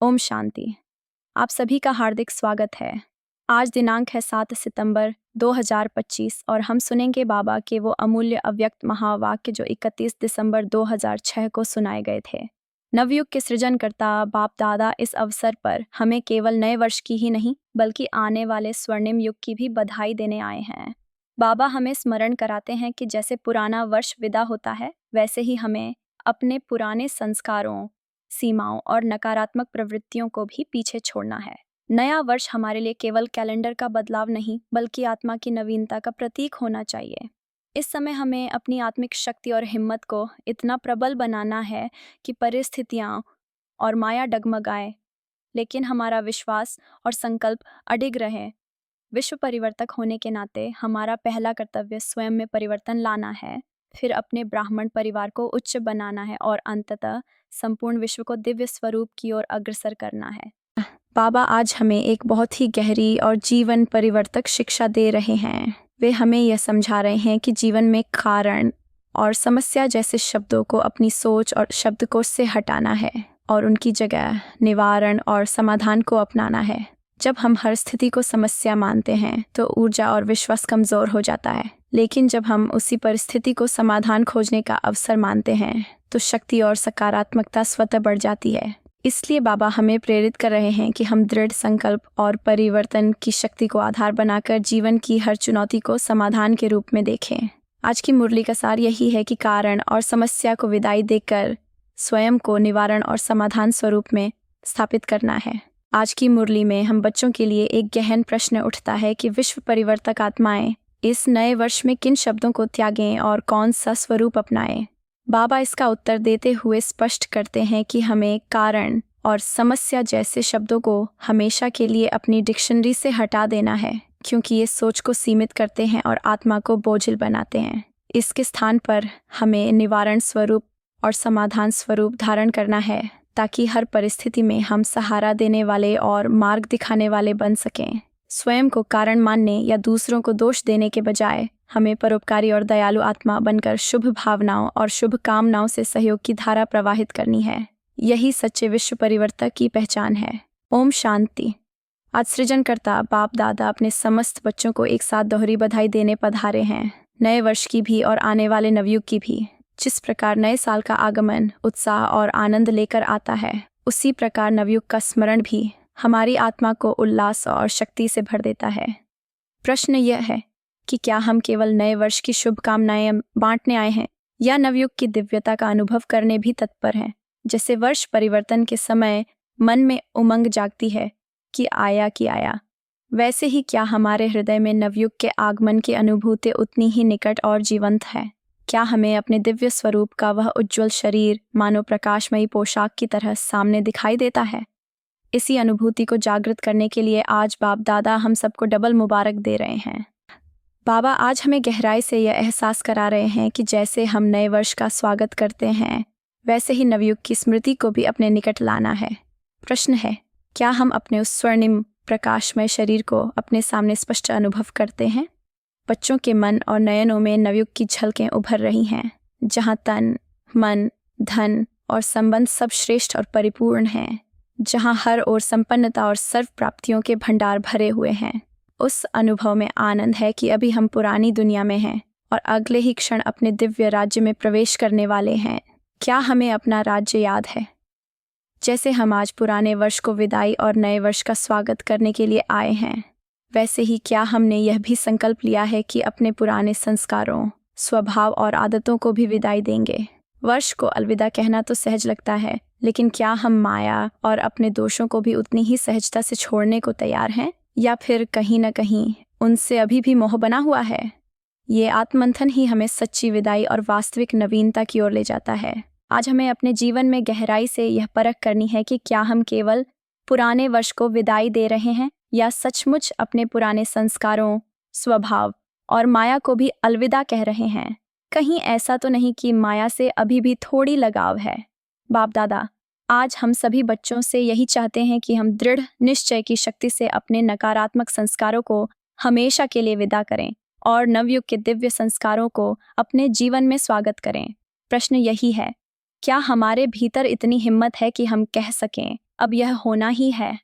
ओम शांति। आप सभी का हार्दिक स्वागत है। आज दिनांक है 7 सितंबर 2025 और हम सुनेंगे बाबा के वो अमूल्य अव्यक्त महावाक्य जो 31 दिसंबर 2006 को सुनाए गए थे। नवयुग के सृजनकर्ता बाप दादा इस अवसर पर हमें केवल नए वर्ष की ही नहीं बल्कि आने वाले स्वर्णिम युग की भी बधाई देने आए हैं। बाबा हमें स्मरण कराते हैं कि जैसे पुराना वर्ष विदा होता है वैसे ही हमें अपने पुराने संस्कारों, सीमाओं और नकारात्मक प्रवृत्तियों को भी पीछे छोड़ना है। नया वर्ष हमारे लिए केवल कैलेंडर का बदलाव नहीं बल्कि आत्मा की नवीनता का प्रतीक होना चाहिए। इस समय हमें अपनी आत्मिक शक्ति और हिम्मत को इतना प्रबल बनाना है कि परिस्थितियाँ और माया डगमगाए, लेकिन हमारा विश्वास और संकल्प अडिग रहे। विश्व परिवर्तक होने के नाते हमारा पहला कर्तव्य स्वयं में परिवर्तन लाना है, फिर अपने ब्राह्मण परिवार को उच्च बनाना है और अंततः संपूर्ण विश्व को दिव्य स्वरूप की ओर अग्रसर करना है। बाबा आज हमें एक बहुत ही गहरी और जीवन परिवर्तक शिक्षा दे रहे हैं। वे हमें यह समझा रहे हैं कि जीवन में कारण और समस्या जैसे शब्दों को अपनी सोच और शब्दकोश से हटाना है और उनकी जगह निवारण और समाधान को अपनाना है। जब हम हर स्थिति को समस्या मानते हैं तो ऊर्जा और विश्वास कमजोर हो जाता है, लेकिन जब हम उसी परिस्थिति को समाधान खोजने का अवसर मानते हैं तो शक्ति और सकारात्मकता स्वतः बढ़ जाती है। इसलिए बाबा हमें प्रेरित कर रहे हैं कि हम दृढ़ संकल्प और परिवर्तन की शक्ति को आधार बनाकर जीवन की हर चुनौती को समाधान के रूप में देखें। आज की मुरली का सार यही है कि कारण और समस्या को विदाई देकर स्वयं को निवारण और समाधान स्वरूप में स्थापित करना है। आज की मुरली में हम बच्चों के लिए एक गहन प्रश्न उठता है कि विश्व परिवर्तक आत्माएं इस नए वर्ष में किन शब्दों को त्यागें और कौन सा स्वरूप अपनाएं। बाबा इसका उत्तर देते हुए स्पष्ट करते हैं कि हमें कारण और समस्या जैसे शब्दों को हमेशा के लिए अपनी डिक्शनरी से हटा देना है, क्योंकि ये सोच को सीमित करते हैं और आत्मा को बोझिल बनाते हैं। इसके स्थान पर हमें निवारण स्वरूप और समाधान स्वरूप धारण करना है, ताकि हर परिस्थिति में हम सहारा देने वाले और मार्ग दिखाने वाले बन सकें। स्वयं को कारण मानने या दूसरों को दोष देने के बजाय हमें परोपकारी और दयालु आत्मा बनकर शुभ भावनाओं और शुभ कामनाओं से सहयोग की धारा प्रवाहित करनी है। यही सच्चे विश्व परिवर्तक की पहचान है। ओम शांति। आज सृजनकर्ता बाप दादा अपने समस्त बच्चों को एक साथ दोहरी बधाई देने पधारे हैं, नए वर्ष की भी और आने वाले नवयुग की भी। जिस प्रकार नए साल का आगमन उत्साह और आनंद लेकर आता है, उसी प्रकार नवयुग का स्मरण भी हमारी आत्मा को उल्लास और शक्ति से भर देता है। प्रश्न यह है कि क्या हम केवल नए वर्ष की शुभकामनाएं बांटने आए हैं या नवयुग की दिव्यता का अनुभव करने भी तत्पर हैं। जैसे वर्ष परिवर्तन के समय मन में उमंग जागती है कि आया, वैसे ही क्या हमारे हृदय में नवयुग के आगमन की अनुभूति उतनी ही निकट और जीवंत है। क्या हमें अपने दिव्य स्वरूप का वह उज्ज्वल शरीर मानो प्रकाशमयी पोशाक की तरह सामने दिखाई देता है। इसी अनुभूति को जागृत करने के लिए आज बाप दादा हम सबको डबल मुबारक दे रहे हैं। बाबा आज हमें गहराई से यह एहसास करा रहे हैं कि जैसे हम नए वर्ष का स्वागत करते हैं, वैसे ही नवयुग की स्मृति को भी अपने निकट लाना है। प्रश्न है, क्या हम अपने उस स्वर्णिम प्रकाशमय शरीर को अपने सामने स्पष्ट अनुभव करते हैं। बच्चों के मन और नयनों में नवयुग की झलकें उभर रही हैं, जहाँ तन, मन, धन और संबंध सब श्रेष्ठ और परिपूर्ण हैं, जहाँ हर ओर संपन्नता और सर्व प्राप्तियों के भंडार भरे हुए हैं। उस अनुभव में आनंद है कि अभी हम पुरानी दुनिया में हैं और अगले ही क्षण अपने दिव्य राज्य में प्रवेश करने वाले हैं। क्या हमें अपना राज्य याद है? जैसे हम आज पुराने वर्ष को विदाई और नए वर्ष का स्वागत करने के लिए आए हैं, वैसे ही क्या हमने यह भी संकल्प लिया है कि अपने पुराने संस्कारों, स्वभाव और आदतों को भी विदाई देंगे। वर्ष को अलविदा कहना तो सहज लगता है, लेकिन क्या हम माया और अपने दोषों को भी उतनी ही सहजता से छोड़ने को तैयार हैं, या फिर कहीं न कहीं उनसे अभी भी मोह बना हुआ है? ये आत्ममंथन ही हमें सच्ची विदाई और वास्तविक नवीनता की ओर ले जाता है। आज हमें अपने जीवन में गहराई से यह परख करनी है कि क्या हम केवल पुराने वर्ष को विदाई दे रहे हैं या सचमुच अपने पुराने संस्कारों, स्वभाव और माया को भी अलविदा कह रहे हैं। कहीं ऐसा तो नहीं कि माया से अभी भी थोड़ी लगाव है। बाप दादा आज हम सभी बच्चों से यही चाहते हैं कि हम दृढ़ निश्चय की शक्ति से अपने नकारात्मक संस्कारों को हमेशा के लिए विदा करें और नवयुग के दिव्य संस्कारों को अपने जीवन में स्वागत करें। प्रश्न यही है, क्या हमारे भीतर इतनी हिम्मत है कि हम कह सकें अब यह होना ही है।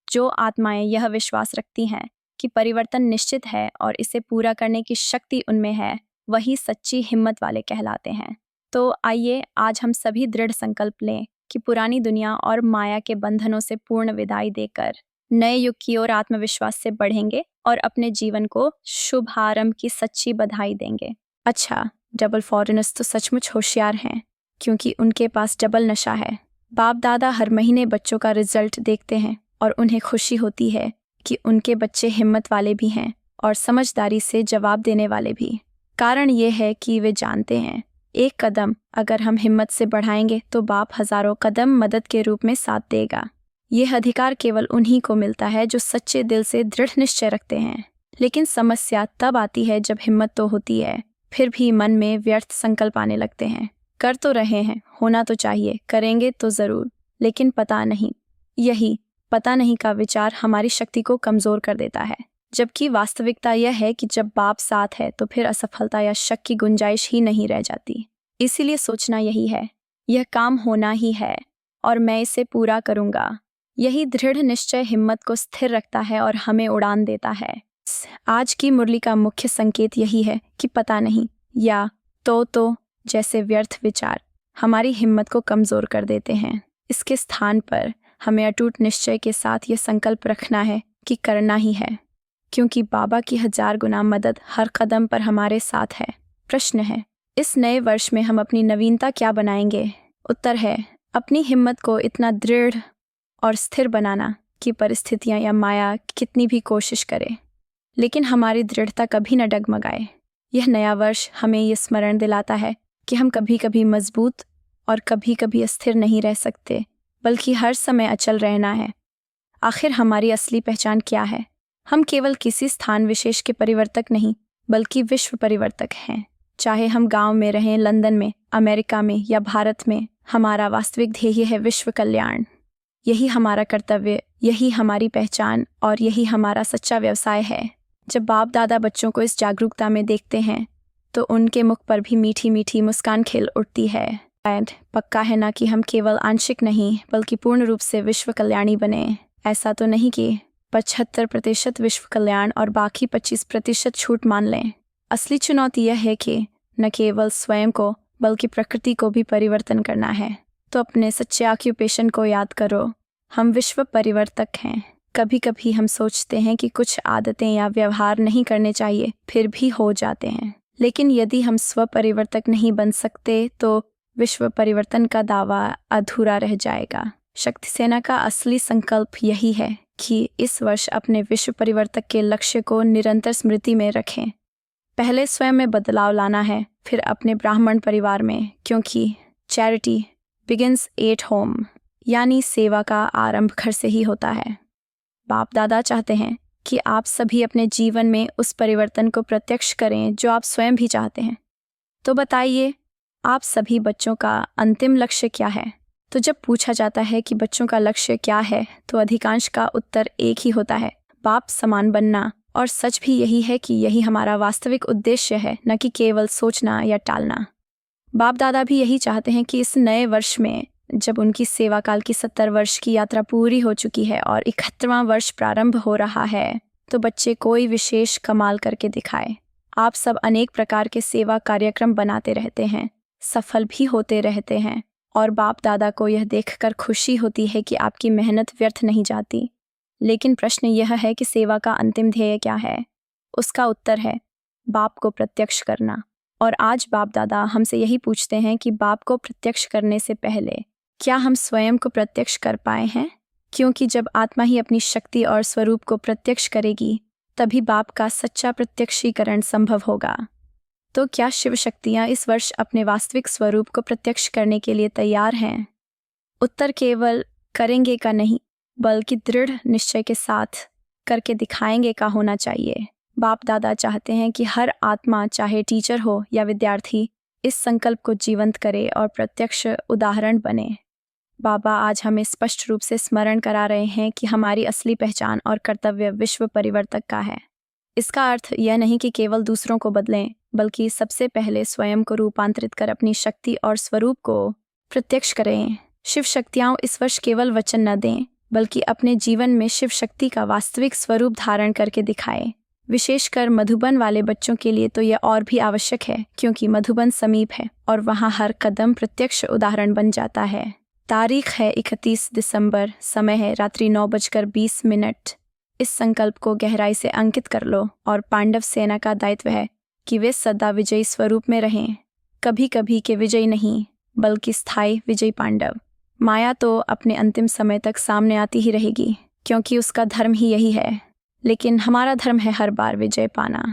जो आत्माएं यह विश्वास रखती हैं कि परिवर्तन निश्चित है और इसे पूरा करने की शक्ति उनमें है, वही सच्ची हिम्मत वाले कहलाते हैं। तो आइए आज हम सभी दृढ़ संकल्प लें कि पुरानी दुनिया और माया के बंधनों से पूर्ण विदाई देकर नए युग की ओर आत्मविश्वास से बढ़ेंगे और अपने जीवन को शुभारंभ की सच्ची बधाई देंगे। अच्छा, डबल फॉरेनर्स तो सचमुच होशियार हैं, क्योंकि उनके पास डबल नशा है। बाप दादा हर महीने बच्चों का रिजल्ट देखते हैं और उन्हें खुशी होती है कि उनके बच्चे हिम्मत वाले भी हैं और समझदारी से जवाब देने वाले भी। कारण ये है कि वे जानते हैं एक कदम अगर हम हिम्मत से बढ़ाएंगे तो बाप हजारों कदम मदद के रूप में साथ देगा। यह अधिकार केवल उन्हीं को मिलता है जो सच्चे दिल से दृढ़ निश्चय रखते हैं। लेकिन समस्या तब आती है जब हिम्मत तो होती है, फिर भी मन में व्यर्थ संकल्प आने लगते हैं। कर तो रहे हैं, होना तो चाहिए, करेंगे तो जरूर, लेकिन पता नहीं। यही पता नहीं का विचार हमारी शक्ति को कमजोर कर देता है, जबकि वास्तविकता यह है कि जब बाप साथ है तो फिर असफलता या शक की गुंजाइश ही नहीं रह जाती। इसीलिए सोचना यही है, यह काम होना ही है और मैं इसे पूरा करूंगा। यही दृढ़ निश्चय हिम्मत को स्थिर रखता है और हमें उड़ान देता है। आज की मुरली का मुख्य संकेत यही है कि पता नहीं या तो जैसे व्यर्थ विचार हमारी हिम्मत को कमजोर कर देते हैं। इसके स्थान पर हमें अटूट निश्चय के साथ ये संकल्प रखना है कि करना ही है, क्योंकि बाबा की 1000 गुना मदद हर कदम पर हमारे साथ है। प्रश्न है, इस नए वर्ष में हम अपनी नवीनता क्या बनाएंगे? उत्तर है, अपनी हिम्मत को इतना दृढ़ और स्थिर बनाना कि परिस्थितियां या माया कितनी भी कोशिश करे, लेकिन हमारी दृढ़ता कभी न डगमगाए। यह नया वर्ष हमें ये स्मरण दिलाता है कि हम कभी कभी मजबूत और कभी कभी अस्थिर नहीं रह सकते, बल्कि हर समय अचल रहना है। आखिर हमारी असली पहचान क्या है? हम केवल किसी स्थान विशेष के परिवर्तक नहीं, बल्कि विश्व परिवर्तक हैं। चाहे हम गांव में रहें, लंदन में, अमेरिका में या भारत में, हमारा वास्तविक ध्येय है विश्व कल्याण। यही हमारा कर्तव्य, यही हमारी पहचान और यही हमारा सच्चा व्यवसाय है। जब बाप दादा बच्चों को इस जागरूकता में देखते हैं तो उनके मुख पर भी मीठी मीठी मुस्कान खिल उठती है। पक्का है ना कि हम केवल आंशिक नहीं बल्कि पूर्ण रूप से विश्व कल्याणी बने। ऐसा तो नहीं कि 75% विश्व कल्याण और बाकी 25% छूट मान लें। असली चुनौती यह है कि न केवल स्वयं को बल्कि प्रकृति को भी परिवर्तन करना है। तो अपने सच्चे ऑक्यूपेशन को याद करो, हम विश्व परिवर्तक हैं। कभी कभी हम सोचते हैं कि कुछ आदतें या व्यवहार नहीं करने चाहिए, फिर भी हो जाते हैं। लेकिन यदि हम स्व परिवर्तक नहीं बन सकते तो विश्व परिवर्तन का दावा अधूरा रह जाएगा। शक्ति सेना का असली संकल्प यही है कि इस वर्ष अपने विश्व परिवर्तक के लक्ष्य को निरंतर स्मृति में रखें। पहले स्वयं में बदलाव लाना है, फिर अपने ब्राह्मण परिवार में, क्योंकि चैरिटी बिगिंस एट होम, यानी सेवा का आरंभ घर से ही होता है। बाप दादा चाहते हैं कि आप सभी अपने जीवन में उस परिवर्तन को प्रत्यक्ष करें जो आप स्वयं भी चाहते हैं। तो बताइए, आप सभी बच्चों का अंतिम लक्ष्य क्या है? तो जब पूछा जाता है कि बच्चों का लक्ष्य क्या है, तो अधिकांश का उत्तर एक ही होता है, बाप समान बनना। और सच भी यही है कि यही हमारा वास्तविक उद्देश्य है, न कि केवल सोचना या टालना। बाप दादा भी यही चाहते हैं कि इस नए वर्ष में, जब उनकी सेवा काल की 70 वर्ष की यात्रा पूरी हो चुकी है और 71वां वर्ष प्रारंभ हो रहा है, तो बच्चे कोई विशेष कमाल करके दिखाए। आप सब अनेक प्रकार के सेवा कार्यक्रम बनाते रहते हैं, सफल भी होते रहते हैं, और बाप दादा को यह देखकर खुशी होती है कि आपकी मेहनत व्यर्थ नहीं जाती। लेकिन प्रश्न यह है कि सेवा का अंतिम ध्येय क्या है? उसका उत्तर है बाप को प्रत्यक्ष करना। और आज बाप दादा हमसे यही पूछते हैं कि बाप को प्रत्यक्ष करने से पहले क्या हम स्वयं को प्रत्यक्ष कर पाए हैं? क्योंकि जब आत्मा ही अपनी शक्ति और स्वरूप को प्रत्यक्ष करेगी, तभी बाप का सच्चा प्रत्यक्षीकरण संभव होगा। तो क्या शिव शक्तियाँ इस वर्ष अपने वास्तविक स्वरूप को प्रत्यक्ष करने के लिए तैयार हैं? उत्तर केवल करेंगे का नहीं, बल्कि दृढ़ निश्चय के साथ करके दिखाएंगे का होना चाहिए। बाप दादा चाहते हैं कि हर आत्मा, चाहे टीचर हो या विद्यार्थी, इस संकल्प को जीवंत करे और प्रत्यक्ष उदाहरण बने। बाबा आज हमें स्पष्ट रूप से स्मरण करा रहे हैं कि हमारी असली पहचान और कर्तव्य विश्व परिवर्तक का है। इसका अर्थ यह नहीं कि केवल दूसरों को बदलें, बल्कि सबसे पहले स्वयं को रूपांतरित कर अपनी शक्ति और स्वरूप को प्रत्यक्ष करें। शिव शक्तियाँ इस वर्ष केवल वचन न दें बल्कि अपने जीवन में शिव शक्ति का वास्तविक स्वरूप धारण करके दिखाएं। विशेषकर मधुबन वाले बच्चों के लिए तो यह और भी आवश्यक है, क्योंकि मधुबन समीप है और वहाँ हर कदम प्रत्यक्ष उदाहरण बन जाता है। तारीख है 31 दिसंबर, समय है रात्रि 9:20। इस संकल्प को गहराई से अंकित कर लो और पांडव सेना का दायित्व है कि वे सदा विजयी स्वरूप में रहें, कभी कभी के विजयी नहीं बल्कि स्थायी विजयी पांडव। माया तो अपने अंतिम समय तक सामने आती ही रहेगी, क्योंकि उसका धर्म ही यही है, लेकिन हमारा धर्म है हर बार विजय पाना।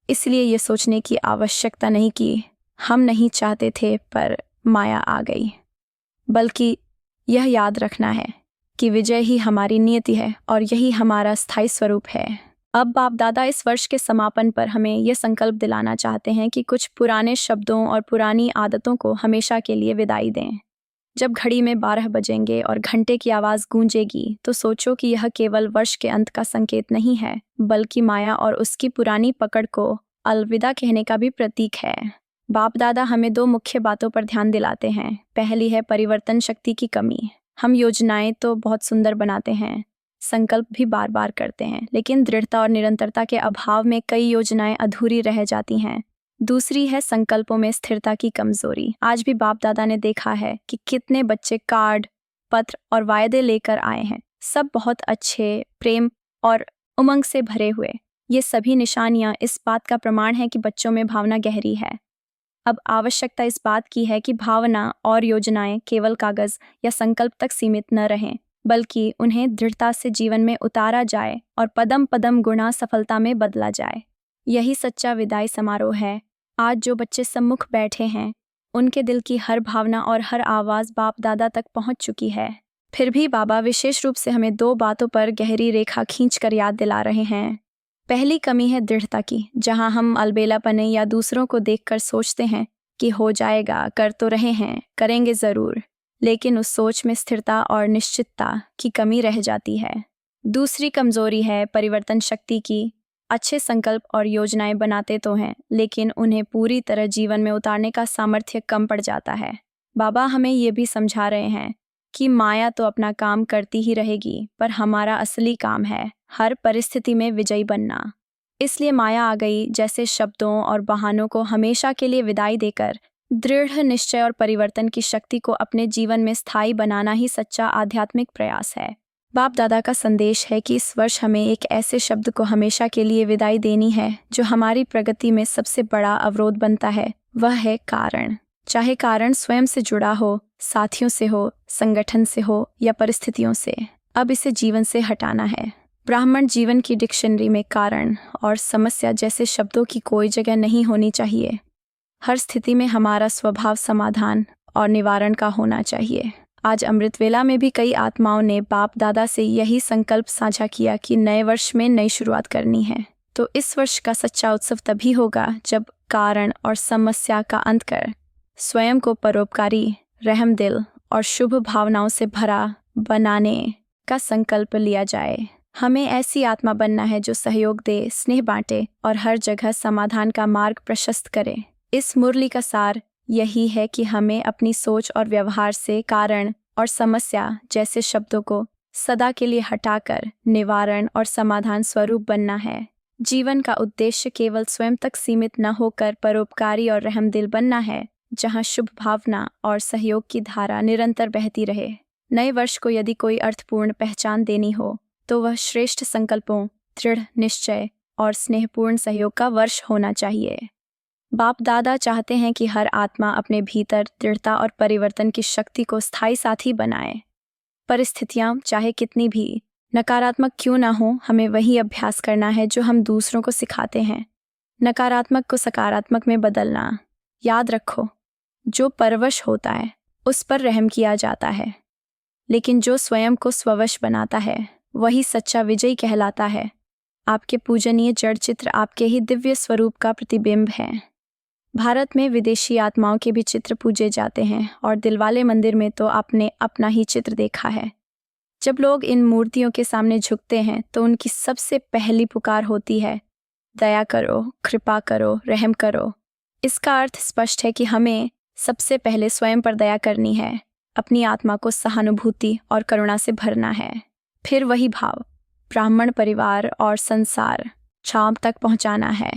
इसलिए ये सोचने की आवश्यकता नहीं कि हम नहीं चाहते थे पर माया आ गई, बल्कि यह याद रखना है कि विजय ही हमारी नियति है और यही हमारा स्थायी स्वरूप है। अब बाप दादा इस वर्ष के समापन पर हमें यह संकल्प दिलाना चाहते हैं कि कुछ पुराने शब्दों और पुरानी आदतों को हमेशा के लिए विदाई दें। जब घड़ी में 12 बजेंगे और घंटे की आवाज़ गूंजेगी तो सोचो कि यह केवल वर्ष के अंत का संकेत नहीं है, बल्कि माया और उसकी पुरानी पकड़ को अलविदा कहने का भी प्रतीक है। बाप दादा हमें 2 मुख्य बातों पर ध्यान दिलाते हैं। पहली है परिवर्तन शक्ति की कमी। हम योजनाएं तो बहुत सुंदर बनाते हैं, संकल्प भी बार बार करते हैं, लेकिन दृढ़ता और निरंतरता के अभाव में कई योजनाएं अधूरी रह जाती हैं। दूसरी है संकल्पों में स्थिरता की कमजोरी। आज भी बाप दादा ने देखा है कि कितने बच्चे कार्ड, पत्र और वायदे लेकर आए हैं, सब बहुत अच्छे, प्रेम और उमंग से भरे हुए। ये सभी निशानियां इस बात का प्रमाण है कि बच्चों में भावना गहरी है। अब आवश्यकता इस बात की है कि भावना और योजनाएं केवल कागज या संकल्प तक सीमित न रहें, बल्कि उन्हें दृढ़ता से जीवन में उतारा जाए और पदम पदम गुणा सफलता में बदला जाए। यही सच्चा विदाई समारोह है। आज जो बच्चे सम्मुख बैठे हैं, उनके दिल की हर भावना और हर आवाज़ बाप दादा तक पहुंच चुकी है। फिर भी बाबा विशेष रूप से हमें 2 बातों पर गहरी रेखा खींचकर याद दिला रहे हैं। पहली कमी है दृढ़ता की। जहां हम अलबेलापने या दूसरों को देखकर सोचते हैं कि हो जाएगा, कर तो रहे हैं, करेंगे ज़रूर, लेकिन उस सोच में स्थिरता और निश्चितता की कमी रह जाती है। दूसरी कमजोरी है परिवर्तन शक्ति की। अच्छे संकल्प और योजनाएं बनाते तो हैं, लेकिन उन्हें पूरी तरह जीवन में उतारने का सामर्थ्य कम पड़ जाता है। बाबा हमें ये भी समझा रहे हैं कि माया तो अपना काम करती ही रहेगी, पर हमारा असली काम है हर परिस्थिति में विजयी बनना। इसलिए माया आ गई जैसे शब्दों और बहानों को हमेशा के लिए विदाई देकर दृढ़ निश्चय और परिवर्तन की शक्ति को अपने जीवन में स्थायी बनाना ही सच्चा आध्यात्मिक प्रयास है। बाप दादा का संदेश है कि इस वर्ष हमें एक ऐसे शब्द को हमेशा के लिए विदाई देनी है जो हमारी प्रगति में सबसे बड़ा अवरोध बनता है। वह है कारण। चाहे कारण स्वयं से जुड़ा हो, साथियों से हो, संगठन से हो या परिस्थितियों से, अब इसे जीवन से हटाना है। ब्राह्मण जीवन की डिक्शनरी में कारण और समस्या जैसे शब्दों की कोई जगह नहीं होनी चाहिए। हर स्थिति में हमारा स्वभाव समाधान और निवारण का होना चाहिए। आज अमृत वेला में भी कई आत्माओं ने बाप दादा से यही संकल्प साझा किया कि नए वर्ष में नई शुरुआत करनी है। तो इस वर्ष का सच्चा उत्सव तभी होगा जब कारण और समस्या का अंत कर स्वयं को परोपकारी, रहमदिल और शुभ भावनाओं से भरा बनाने का संकल्प लिया जाए। हमें ऐसी आत्मा बनना है जो सहयोग दे, स्नेह बांटे और हर जगह समाधान का मार्ग प्रशस्त करे। इस मुरली का सार यही है कि हमें अपनी सोच और व्यवहार से कारण और समस्या जैसे शब्दों को सदा के लिए हटाकर निवारण और समाधान स्वरूप बनना है। जीवन का उद्देश्य केवल स्वयं तक सीमित न होकर परोपकारी और रहमदिल बनना है, जहां शुभ भावना और सहयोग की धारा निरंतर बहती रहे। नए वर्ष को यदि कोई अर्थपूर्ण पहचान देनी हो तो वह श्रेष्ठ संकल्पों, दृढ़ निश्चय और स्नेहपूर्ण सहयोग का वर्ष होना चाहिए। बाप दादा चाहते हैं कि हर आत्मा अपने भीतर दृढ़ता और परिवर्तन की शक्ति को स्थायी साथी बनाए। परिस्थितियां चाहे कितनी भी नकारात्मक क्यों ना हो, हमें वही अभ्यास करना है जो हम दूसरों को सिखाते हैं, नकारात्मक को सकारात्मक में बदलना। याद रखो, जो परवश होता है उस पर रहम किया जाता है, लेकिन जो स्वयं को स्ववश बनाता है वही सच्चा विजयी कहलाता है। आपके पूजनीय जड़ चित्र आपके ही दिव्य स्वरूप का प्रतिबिंब है। भारत में विदेशी आत्माओं के भी चित्र पूजे जाते हैं और दिलवाले मंदिर में तो आपने अपना ही चित्र देखा है। जब लोग इन मूर्तियों के सामने झुकते हैं तो उनकी सबसे पहली पुकार होती है, दया करो, कृपा करो, रहम करो। इसका अर्थ स्पष्ट है कि हमें सबसे पहले स्वयं पर दया करनी है, अपनी आत्मा को सहानुभूति और करुणा से भरना है। फिर वही भाव ब्राह्मण परिवार और संसार चाँद तक पहुँचाना है।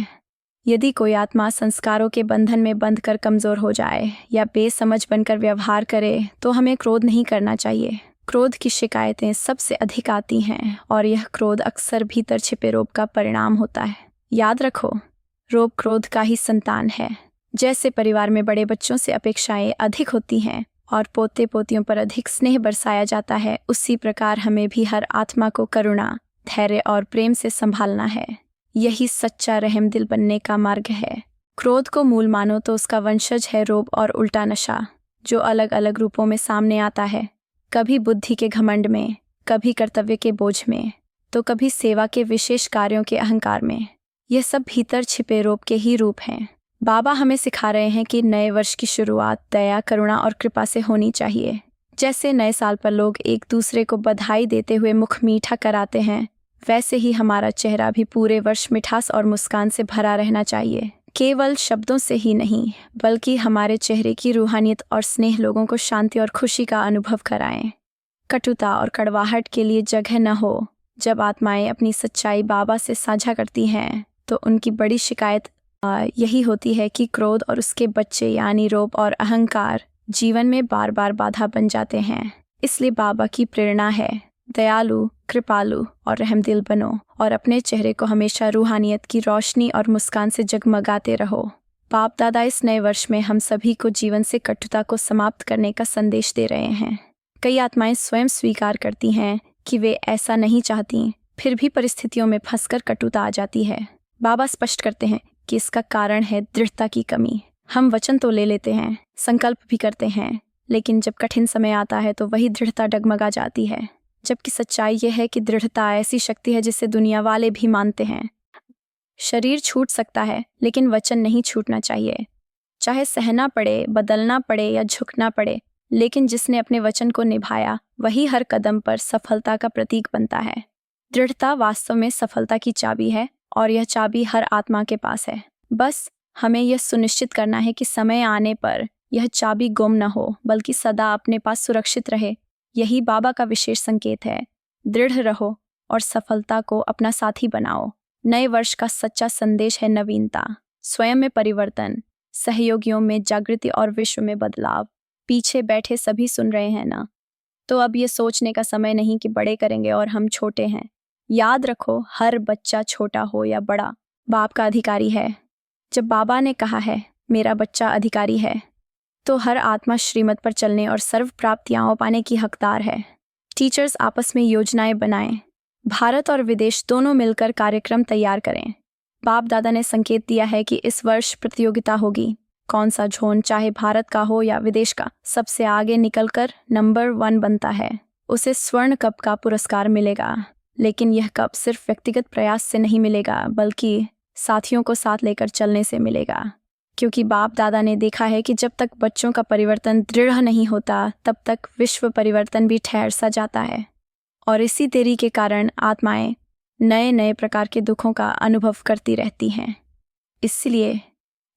यदि कोई आत्मा संस्कारों के बंधन में बंध कर कमज़ोर हो जाए या बेसमझ बनकर व्यवहार करे तो हमें क्रोध नहीं करना चाहिए। क्रोध की शिकायतें सबसे अधिक आती हैं और यह क्रोध अक्सर भीतर छिपे रोग का परिणाम होता है। याद रखो, रोग क्रोध का ही संतान है। जैसे परिवार में बड़े बच्चों से अपेक्षाएं अधिक होती हैं और पोते पोतियों पर अधिक स्नेह बरसाया जाता है, उसी प्रकार हमें भी हर आत्मा को करुणा, धैर्य और प्रेम से संभालना है। यही सच्चा रहम दिल बनने का मार्ग है। क्रोध को मूल मानो तो उसका वंशज है रोग और उल्टा नशा, जो अलग अलग रूपों में सामने आता है। कभी बुद्धि के घमंड में, कभी कर्तव्य के बोझ में, तो कभी सेवा के विशेष कार्यों के अहंकार में। यह सब भीतर छिपे रोग के ही रूप हैं। बाबा हमें सिखा रहे हैं कि नए वर्ष की शुरुआत दया, करुणा और कृपा से होनी चाहिए। जैसे नए साल पर लोग एक दूसरे को बधाई देते हुए मुख मीठा कराते हैं, वैसे ही हमारा चेहरा भी पूरे वर्ष मिठास और मुस्कान से भरा रहना चाहिए। केवल शब्दों से ही नहीं, बल्कि हमारे चेहरे की रूहानियत और स्नेह लोगों को शांति और खुशी का अनुभव कराएं। कटुता और कड़वाहट के लिए जगह न हो। जब आत्माएं अपनी सच्चाई बाबा से साझा करती हैं तो उनकी बड़ी शिकायत यही होती है कि क्रोध और उसके बच्चे यानी रोब और अहंकार जीवन में बार बार बाधा बन जाते हैं। इसलिए बाबा की प्रेरणा है, दयालु, कृपालु और रहमदिल बनो और अपने चेहरे को हमेशा रूहानियत की रोशनी और मुस्कान से जगमगाते रहो। बाप दादा इस नए वर्ष में हम सभी को जीवन से कटुता को समाप्त करने का संदेश दे रहे हैं। कई आत्माएं स्वयं स्वीकार करती हैं कि वे ऐसा नहीं चाहती, फिर भी परिस्थितियों में फंसकर कटुता आ जाती है। बाबा स्पष्ट करते हैं कि इसका कारण है दृढ़ता की कमी। हम वचन तो ले लेते हैं, संकल्प भी करते हैं, लेकिन जब कठिन समय आता है तो वही दृढ़ता डगमगा जाती है। जबकि सच्चाई यह है कि दृढ़ता ऐसी शक्ति है जिसे दुनिया वाले भी मानते हैं। शरीर छूट सकता है, लेकिन वचन नहीं छूटना चाहिए। चाहे सहना पड़े, बदलना पड़े या झुकना पड़े, लेकिन जिसने अपने वचन को निभाया वही हर कदम पर सफलता का प्रतीक बनता है। दृढ़ता वास्तव में सफलता की चाबी है और यह चाबी हर आत्मा के पास है। बस हमें यह सुनिश्चित करना है कि समय आने पर यह चाबी गुम न हो, बल्कि सदा अपने पास सुरक्षित रहे। यही बाबा का विशेष संकेत है। दृढ़ रहो और सफलता को अपना साथी बनाओ। नए वर्ष का सच्चा संदेश है नवीनता, स्वयं में परिवर्तन, सहयोगियों में जागृति और विश्व में बदलाव। पीछे बैठे सभी सुन रहे हैं ना? तो अब ये सोचने का समय नहीं कि बड़े करेंगे और हम छोटे हैं। याद रखो, हर बच्चा छोटा हो या बड़ा बाप का अधिकारी है। जब बाबा ने कहा है मेरा बच्चा अधिकारी है, तो हर आत्मा श्रीमत पर चलने और सर्व प्राप्तियां पाने की हकदार है। टीचर्स आपस में योजनाएं बनाएं, भारत और विदेश दोनों मिलकर कार्यक्रम तैयार करें। बाप दादा ने संकेत दिया है कि इस वर्ष प्रतियोगिता होगी। कौन सा झोन, चाहे भारत का हो या विदेश का, सबसे आगे निकलकर नंबर 1 बनता है, उसे स्वर्ण कप का पुरस्कार मिलेगा। लेकिन यह कप सिर्फ व्यक्तिगत प्रयास से नहीं मिलेगा, बल्कि साथियों को साथ लेकर चलने से मिलेगा। क्योंकि बाप दादा ने देखा है कि जब तक बच्चों का परिवर्तन दृढ़ नहीं होता, तब तक विश्व परिवर्तन भी ठहर सा जाता है। और इसी देरी के कारण आत्माएं नए नए प्रकार के दुखों का अनुभव करती रहती हैं। इसलिए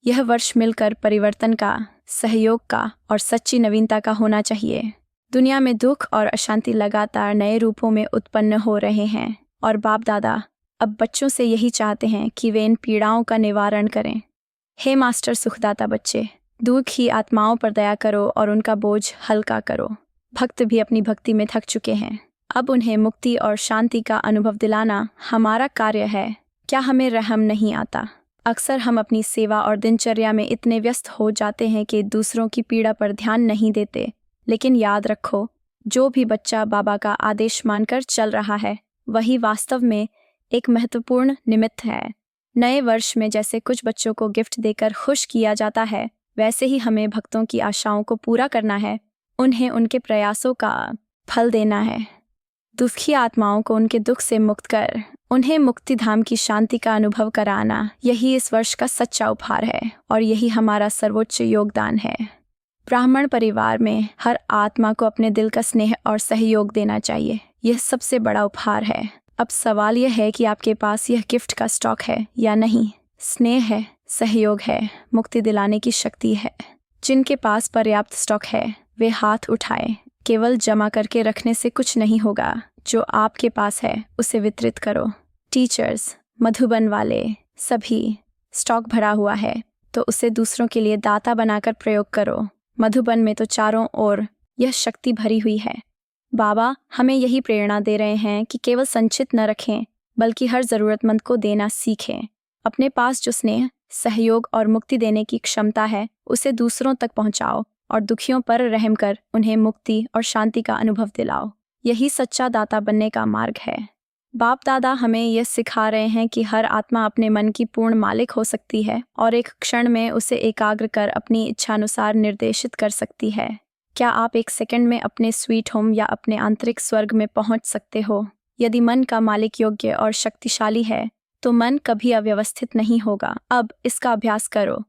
यह वर्ष मिलकर परिवर्तन का, सहयोग का और सच्ची नवीनता का होना चाहिए। दुनिया में दुख और अशांति लगातार नए रूपों में उत्पन्न हो रहे हैं और बाप दादा अब बच्चों से यही चाहते हैं कि वे इन पीड़ाओं का निवारण करें। हे मास्टर सुखदाता बच्चे, दुखी आत्माओं पर दया करो और उनका बोझ हल्का करो। भक्त भी अपनी भक्ति में थक चुके हैं, अब उन्हें मुक्ति और शांति का अनुभव दिलाना हमारा कार्य है। क्या हमें रहम नहीं आता? अक्सर हम अपनी सेवा और दिनचर्या में इतने व्यस्त हो जाते हैं कि दूसरों की पीड़ा पर ध्यान नहीं देते। लेकिन याद रखो, जो भी बच्चा बाबा का आदेश मानकर चल रहा है, वही वास्तव में एक महत्वपूर्ण निमित्त है। नए वर्ष में जैसे कुछ बच्चों को गिफ्ट देकर खुश किया जाता है, वैसे ही हमें भक्तों की आशाओं को पूरा करना है, उन्हें उनके प्रयासों का फल देना है। दुखी आत्माओं को उनके दुख से मुक्त कर उन्हें मुक्ति धाम की शांति का अनुभव कराना, यही इस वर्ष का सच्चा उपहार है और यही हमारा सर्वोच्च योगदान है। ब्राह्मण परिवार में हर आत्मा को अपने दिल का स्नेह और सहयोग देना चाहिए। यह सबसे बड़ा उपहार है। अब सवाल यह है कि आपके पास यह गिफ्ट का स्टॉक है या नहीं। स्नेह है, सहयोग है, मुक्ति दिलाने की शक्ति है। जिनके पास पर्याप्त स्टॉक है वे हाथ उठाए। केवल जमा करके रखने से कुछ नहीं होगा। जो आपके पास है उसे वितरित करो। टीचर्स, मधुबन वाले सभी, स्टॉक भरा हुआ है तो उसे दूसरों के लिए दाता बनाकर प्रयोग करो। मधुबन में तो चारों ओर यह शक्ति भरी हुई है। बाबा हमें यही प्रेरणा दे रहे हैं कि केवल संचित न रखें बल्कि हर ज़रूरतमंद को देना सीखें। अपने पास जो स्नेह, सहयोग और मुक्ति देने की क्षमता है उसे दूसरों तक पहुंचाओ और दुखियों पर रहम कर उन्हें मुक्ति और शांति का अनुभव दिलाओ। यही सच्चा दाता बनने का मार्ग है। बाप दादा हमें यह सिखा रहे हैं कि हर आत्मा अपने मन की पूर्ण मालिक हो सकती है और एक क्षण में उसे एकाग्र कर अपनी इच्छानुसार निर्देशित कर सकती है। क्या आप एक सेकंड में अपने स्वीट होम या अपने आंतरिक स्वर्ग में पहुंच सकते हो? यदि मन का मालिक योग्य और शक्तिशाली है तो मन कभी अव्यवस्थित नहीं होगा। अब इसका अभ्यास करो।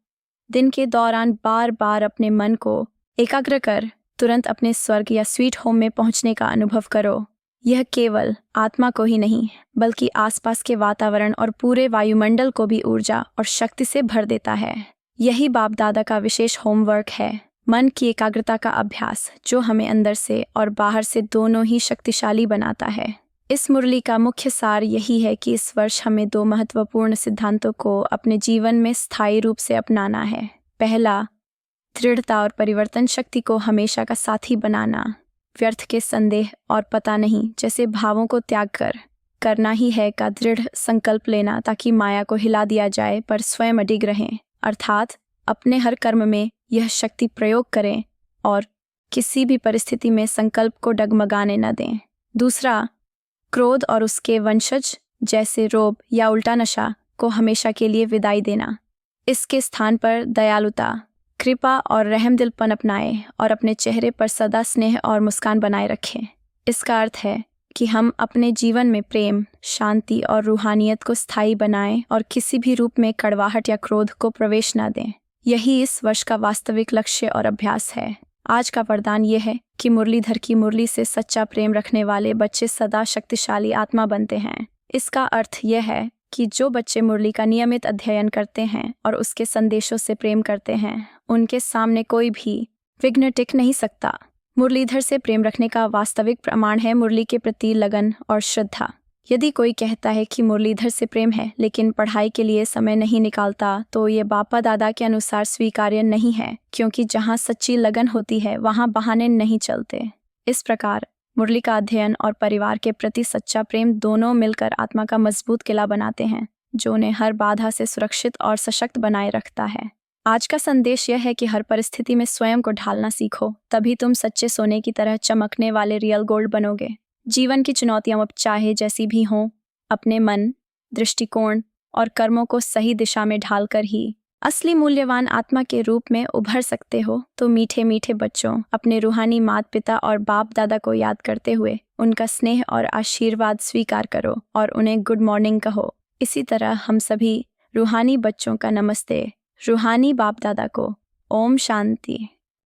दिन के दौरान बार बार अपने मन को एकाग्र कर तुरंत अपने स्वर्ग या स्वीट होम में पहुंचने का अनुभव करो। यह केवल आत्मा को ही नहीं बल्कि आसपास के वातावरण और पूरे वायुमंडल को भी ऊर्जा और शक्ति से भर देता है। यही बाप दादा का विशेष होमवर्क है, मन की एकाग्रता का अभ्यास, जो हमें अंदर से और बाहर से दोनों ही शक्तिशाली बनाता है। इस मुरली का मुख्य सार यही है कि इस वर्ष हमें 2 महत्वपूर्ण सिद्धांतों को अपने जीवन में स्थायी रूप से अपनाना है। पहला, दृढ़ता और परिवर्तन शक्ति को हमेशा का साथी बनाना। व्यर्थ के संदेह और पता नहीं जैसे भावों को त्याग कर करना ही है का दृढ़ संकल्प लेना ताकि माया को हिला दिया जाए पर स्वयं अडिग रहें, अर्थात अपने हर कर्म में यह शक्ति प्रयोग करें और किसी भी परिस्थिति में संकल्प को डगमगाने न दें। दूसरा, क्रोध और उसके वंशज जैसे रोब या उल्टा नशा को हमेशा के लिए विदाई देना। इसके स्थान पर दयालुता, कृपा और रहमदिलपन अपनाएं और अपने चेहरे पर सदा स्नेह और मुस्कान बनाए रखें। इसका अर्थ है कि हम अपने जीवन में प्रेम, शांति और रूहानियत को स्थायी बनाएं और किसी भी रूप में कड़वाहट या क्रोध को प्रवेश न दें। यही इस वर्ष का वास्तविक लक्ष्य और अभ्यास है। आज का वरदान यह है कि मुरलीधर की मुरली से सच्चा प्रेम रखने वाले बच्चे सदा शक्तिशाली आत्मा बनते हैं। इसका अर्थ यह है कि जो बच्चे मुरली का नियमित अध्ययन करते हैं और उसके संदेशों से प्रेम करते हैं, उनके सामने कोई भी विघ्न टिक नहीं सकता। मुरलीधर से प्रेम रखने का वास्तविक प्रमाण है मुरली के प्रति लगन और श्रद्धा। यदि कोई कहता है कि मुरलीधर से प्रेम है लेकिन पढ़ाई के लिए समय नहीं निकालता, तो ये बापा दादा के अनुसार स्वीकार्य नहीं है, क्योंकि जहाँ सच्ची लगन होती है वहाँ बहाने नहीं चलते। इस प्रकार मुरली का अध्ययन और परिवार के प्रति सच्चा प्रेम दोनों मिलकर आत्मा का मजबूत किला बनाते हैं, जो उन्हें हर बाधा से सुरक्षित और सशक्त बनाए रखता है। आज का संदेश यह है कि हर परिस्थिति में स्वयं को ढालना सीखो, तभी तुम सच्चे सोने की तरह चमकने वाले रियल गोल्ड बनोगे। जीवन की चुनौतियां अब चाहे जैसी भी हों, अपने मन, दृष्टिकोण और कर्मों को सही दिशा में ढालकर ही असली मूल्यवान आत्मा के रूप में उभर सकते हो। तो मीठे मीठे बच्चों, अपने रूहानी माता पिता और बाप दादा को याद करते हुए उनका स्नेह और आशीर्वाद स्वीकार करो और उन्हें गुड मॉर्निंग कहो। इसी तरह हम सभी रूहानी बच्चों का नमस्ते रूहानी बाप दादा को ओम शांति।